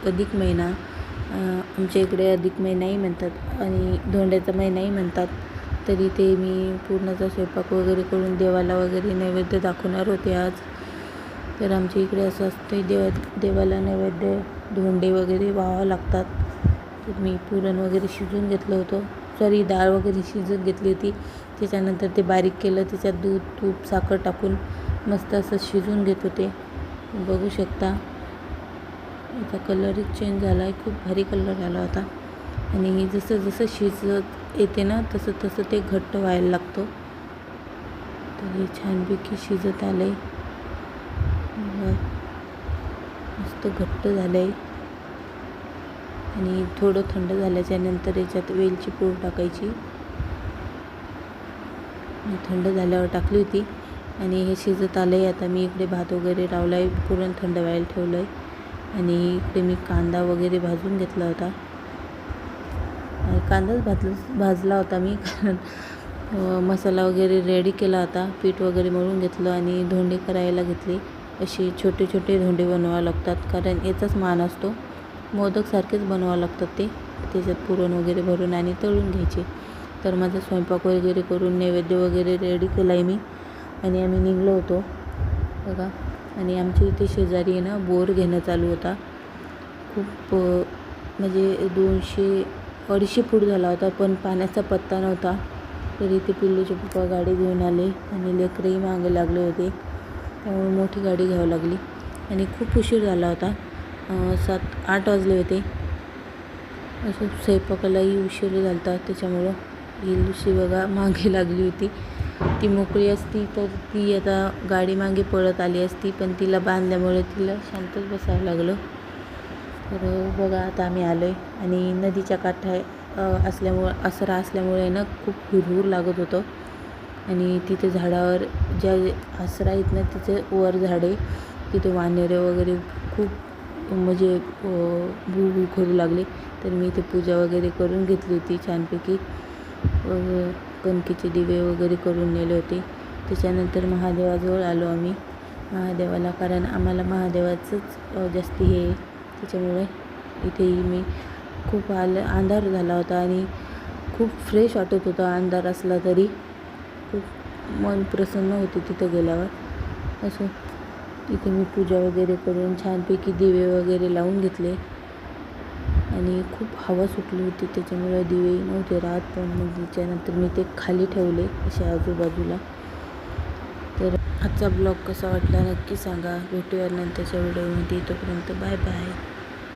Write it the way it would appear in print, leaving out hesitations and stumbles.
अधिक महिना, आमच्या इकडे अधिक महिनाही म्हणतात आणि धोंड्याचा महिनाही म्हणतात. तरी ते मी पूर्णाचा स्वयंपाक वगैरे करून देवाला वगैरे नैवेद्य दाखवणार होते आज. तर आमच्या इकडे असं असतं, देवाला नैवेद्य धोंडे वगैरे व्हावं लागतात. तर मी पुरण वगैरे शिजून घेतलं होतं, डाळ वगैरे शिजत घेतली होती. त्याच्यानंतर ते बारीक केलं, त्याच्यात दूध, तूप, साखर टाकून मस्त असं शिजून घेत होते. बघू शकता याचा कलरच चेंज झाला आहे, खूप भारी कलर आला होता. आणि जसं जसं शिजत येते ना तसं तसं ते घट्ट व्हायला लागतं. तर हे छानपैकी शिजत आलं आहे, मस्त घट्ट झालं आहे. आणि थोडं थंड झाल्याच्या नंतर याच्यात वेलची पूड टाकायची. थंड झाल्यावर टाकली होती. आणि हे शिजत आलं आहे. आता मी इकडे भात वगैरे लावला आहे, पुरण थंड व्हायला ठेवलं आहे. आणि इकडे मी कांदा वगैरे भाजून घेतला होता. कांदाच भाजला होता मी, कारण मसाला वगैरे रेडी केला होता. पीठ वगैरे मळून घेतलं आणि धोंडे करायला घेतले. असे छोटे छोटे धोंडे बनवावे लागतात, कारण याचाच मान असतो. मोदकसारखेच बनवावं लागतात ते. त्याच्यात पुरण वगैरे भरून आणि तळून घ्यायचे. तर माझा स्वयंपाक वगैरे करून नैवेद्य वगैरे रेडी केला आहे मी. आणि आम्ही निघलो होतो बघा. आणि आमच्या इथे शेजारी आहे ना बोर घेणं चालू होता. खूप म्हणजे 200-250 फूट झाला होता, पण पाण्याचा पत्ता नव्हता. तरी ते पिल्लूचे पप्पा गाडी घेऊन आले आणि लेकरंही मागे लागले होते, त्यामुळे मोठी गाडी घ्यावी लागली. आणि खूप उशीर झाला होता, 7-8 वाजले होते. असं स्वयंपाकालाही उशीर झाला होता, त्याच्यामुळं ही लुसी बघा मागे लागली होती. ती मोकळी असती तर ती आता गाडी मागे पळत आली असती, पण तिला बांधल्यामुळे तिला शांतच बसावं लागलं. तर बघा आता आम्ही आलो आहे. आणि नदीच्या काठा आसरा असल्यामुळे ना खूप हुरहुर लागत होतं. आणि तिथे झाडावर ज्या आसरा आहेत ना तिथे वर झाडे, तिथे वानरे वगैरे खूप म्हणजे भू भू करू लागले. तर मी इथे पूजा वगैरे करून घेतली होती छानपैकी. कणकेचे दिवे वगैरे करून नेले होते. त्याच्यानंतर महादेवाजवळ आलो आम्ही, महादेवाला, कारण आम्हाला महादेवाचंच जास्ती हे. त्याच्यामुळे इथेही मी खूप अंधार झाला होता आणि खूप फ्रेश वाटत होता. अंधार असला तरी खूप मन प्रसन्न होते तिथं गेल्यावर. असं तिथे मी पूजा वगैरे करून छानपैकी दिवे वगैरे लावून घेतले. आणि खूप हवा सुटली होती, त्याच्यामुळे दिवे नव्हते राहत. पण मग त्याच्यानंतर मी ते खाली ठेवले अशा आजूबाजूला. तर आजचा ब्लॉग कसा वाटला नक्की सांगा. भेटूया नंतरच्या व्हिडिओमध्ये. तोपर्यंत बाय बाय.